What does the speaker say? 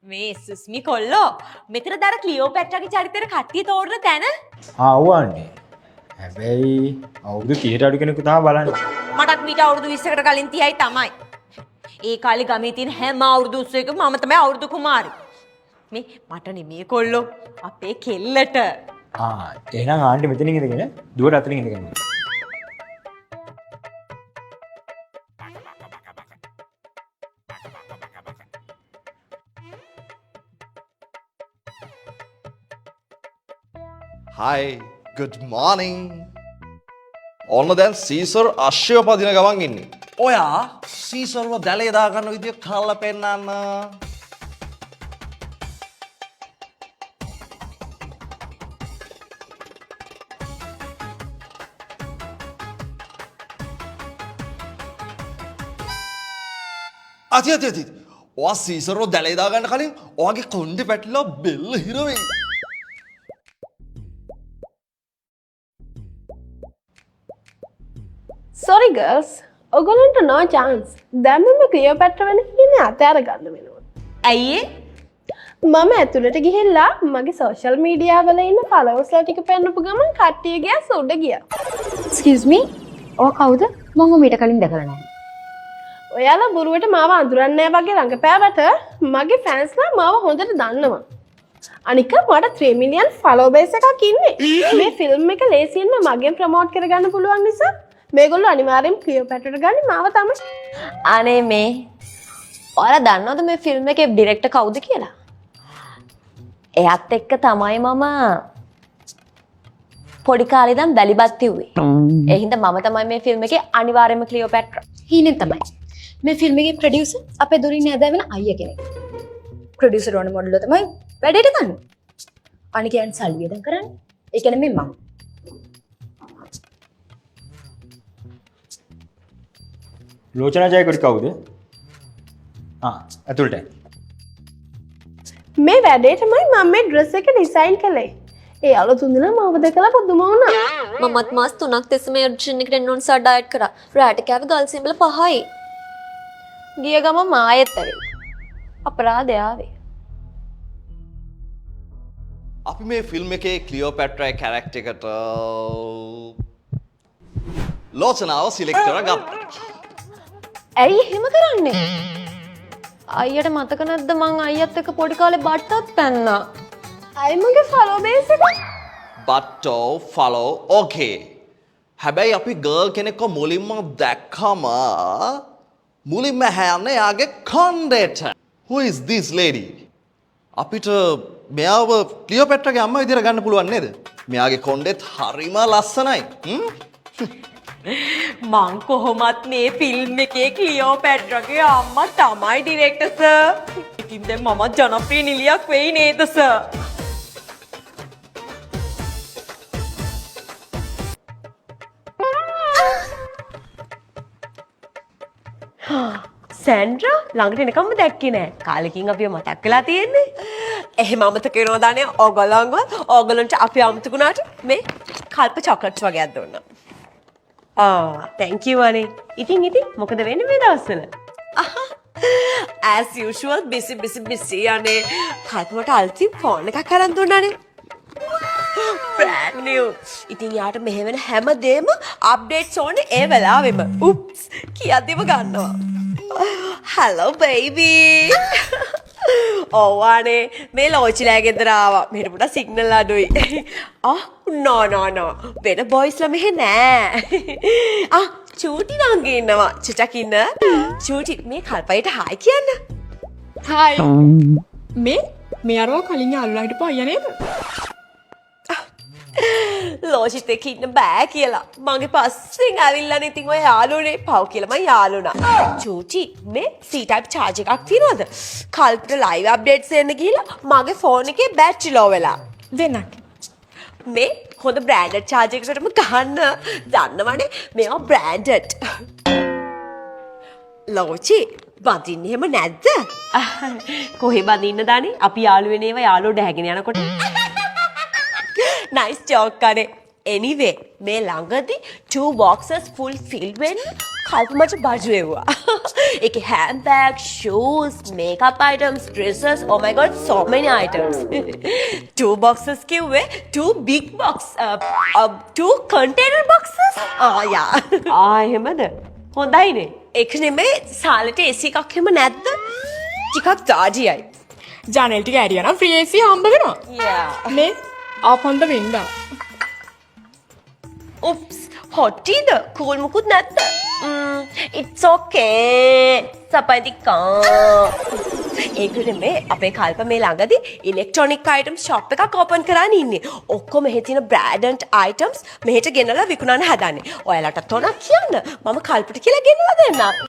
මේ සුස්මි කොල්ලෝ මෙතන දර ක්ලියෝපැට්‍රාගේ චරිතේට කට්ටිය තෝරන තැන ආවන්නේ. හැබැයි අවුරුදු 30ට අඩු කෙනෙකු තමයි බලන්නේ. මටත් මීට අවුරුදු 20කට කලින් 30යි තමයි. ඒ කාලේ ගමේ තියෙන හැම අවුරුදු උත්සවයකම මම තමයි අවුරුදු කුමාරි. මේ මට නෙමේ කොල්ලෝ අපේ කෙල්ලට. එහෙනම් ආන්ටි මෙතනින් ඉඳගෙන දුවට අතලින් ඉඳගෙන. Hi, good morning. ඔන්න දැන් සීසර් අශ්වය පදින ගමන් ඉන්නේ. ඔයා සීසර්ව දැලේ දාගන්න විදිය කල්ලා පෙන්නන්න. අති. ඔයා සීසර්ව දැලේ දාගන්න කලින් ඔයාගේ කොණ්ඩේ පැටලලා බෙල්ල හිර වෙයි. Sorry girls, ඔගොල්ලන්ට no chance. දැන් මම ක්ලියෝපැට්‍රා වෙන කියන්නේ අතෑර ගන්න වෙනවා. ඇයි ඒ? මම ඇතුළට ගිහිල්ලා මගේ social media වල ඉන්න followers ලා ටික පෙන්නපු ගමන් කට්ටිය ගියා සුඩ ගියා. Excuse me. ඔය කවුද? මම මීට කලින් දැකලා නැහැ. ඔයාලා බොරුවට මාව අඳුරන්නේ නැහැ වගේ රඟපෑවට මගේ fans ලා මාව හොඳට දන්නවා. අනික මට 3 million follow base එකක් ඉන්නේ. මේ film එක ලේසියෙන්ම මගෙන් promote කරගන්න පුළුවන් නිසා මේගොල්ලෝ අනිවාර්යෙන් ක්ලියෝපැට්‍රාට ගන්නේ මාව තමයි. අනේ මේ ඔයාලා දන්නවද මේ ෆිල්ම් එකේ ඩිරෙක්ටර් කවුද කියලා? එයාත් එක්ක තමයි මම පොඩි කාලේ ඉඳන් බැලිබත් තිව්වේ. ඒ හින්දා මම තමයි මේ ෆිල්ම් එකේ අනිවාර්යයෙන්ම ක්ලියෝපැට්‍රා. හීනෙන් තමයි. මේ ෆිල්ම් එකේ ප්‍රොඩියුසර් අපේ දොරින් නෑදෑ වෙන අයියා කෙනෙක්. ප්‍රොඩියුසර් ඕන මොඩල් තමයි වැඩේට ගන්න. අනික යන් සල්ලි වියදම් කරන්නේ. ඒ කියන්නේ මේ මම. ලෝචනා ජයකොඩි කවුද? ඇතුළට. මේ වැඩේ තමයි මම මේ dress එක design කළේ. ඒ අලුතුන් දින මාව දැකලා පුදුම වුණා. මමත් මාස් 3ක් තිස්සේ මේ ඔඩිෂන් එකට එන්න ඕන සා ඩයට් කරා. රැට කෑවේ ගල් සිඹල 5යි. ගිය ගම මායෙත් ඇවිල්ලා. අපරාධය ආවේ. අපි මේ ෆිල්ම් එකේ ක්ලියෝපැට්‍රාගේ කැරක්ටර් එකට ලෝචනාව සිලෙක්ට් කරගත්තා. ඇයි එහෙම කරන්නේ? අයියට මතක නැද්ද මං අයියත් එක්ක පොඩි කාලේ බට්ටත් පැන්නා. අයි මගේ follow base එක. බට්ටෝ ෆලෝ ඕකේ. හැබැයි අපි ගර්ල් කෙනෙක්ව මුලින්ම දැක්කම මුලින්ම හැයන්නේ යාගේ කොණ්ඩේට. Who is this lady? අපිට මෙයාව ක්ලියෝපැට්‍රාගේ අම්මා විදියට ගන්න පුළුවන් නේද? මෙයාගේ කොණ්ඩෙත් හරිම ලස්සනයි. මං කොහොමත් මේ ෆිල්ම් එකේ ක්ලියෝපැට්‍රාගේ අම්මා තමයි ඩිරෙක්ටර් සර්. ඉතින් දැන් මම ජනප්‍රිය නිලියක් වෙයි නේද සර්? සැන්ඩ්‍රා ළඟට එනකම්ම දැක්කේ නෑ. කාලෙකින් අපිව මතක් වෙලා තියෙන්නේ. එහෙම අමතක වෙනවා දානේ ඕගොල්ලන්ට අපි අමතකුණාට මේ කල්ප චොක්ලට්ස් වගේක් දුන්නා. thank you අනේ. ඉතින් මොකද වෙන්නේ මේ දවස්වල? as usual busy අනේ. කල්පමට අල්ති ෆෝන් එකක් අරන් දුන්නානේ. brand new. ඉතින් යාට මෙහෙ වෙන හැමදේම අප්ඩේට්ස් ඕනේ ඒ වෙලාවෙම. oops කියද්දිම ගන්නවා. hello baby. ඔව්වානේ මේ ලෝචිලා ගෙදර ආවා. මෙහෙට පොඩක් සිග්නල් අඩුයි. no. වෙන බොයිස්ලා මෙහෙ නෑ. චූටි නංගි ඉන්නවා. චුටක් ඉන්න. චූටි මේ කල්පයට හායි කියන්න. හායි. මේ අරව කලින් යාළුවා හිටපු අයියා නේද? ලෝචිත් එක්ක ඉන්න බෑ කියලා. මගේ පස්සෙන් ඇවිල්ලානේ ඉතින් ඔය යාළුවනේ පව් කියලා මම යාළුණා. චූටි මේ C-type charge එකක් තියනවද? කල්පට live updates එන්න ගිහිල්ලා මගේ ෆෝන් එකේ බැටරි low වෙලා. දෙන්නක්. මේ හොඳ branded charge එකකටම ගහන්න. දන්නවනේ මේවා branded. ලෝචි බඳින්න එහෙම නැද්ද? කොහෙ බඳින්න දානේ? අපි යාළුවෙනේ ඒවා යාළුවෝ ඩැහැගෙන යනකොට. nice joke අනේ. anyway මේ ළඟදී 2 boxes full fill වෙන්න කල්ප මච බජු එව්වා. ඒකේ handbag, shoes, makeup items, dresses, oh my god, so many items. 2 boxes කිව්වේ, 2 big box, 2 container boxes. Yeah. එහෙමද? හොඳයිනේ. ඒක නෙමෙයි සාලට AC එකක් එහෙම නැද්ද? ටිකක් දාඩියයි. ජනෙල් ටික ඇරියා නම් ෆ්‍රී AC හම්බ වෙනවා. Yeah. මේ ආපන්ද වෙන්දා. Oops, hottiද? Cool මුකුත් නැද්ද? It's okay. සපදිකා. ඒකට මේ අපේ කල්ප මේ ළඟදී ඉලෙක්ට්‍රොනික අයිටම්ස් ෂොප් එකක් ඕපන් කරන්න ඉන්නේ. ඔක්කොම මෙහි තියෙන බ්‍රෑන්ඩ් අයිටම්ස් මෙහෙට ගෙනලා විකුණන්න හදන්නේ. ඔයාලටත් ඕනක් කියන්න. මම කල්පට කියලා ගෙනලා දෙන්නම්.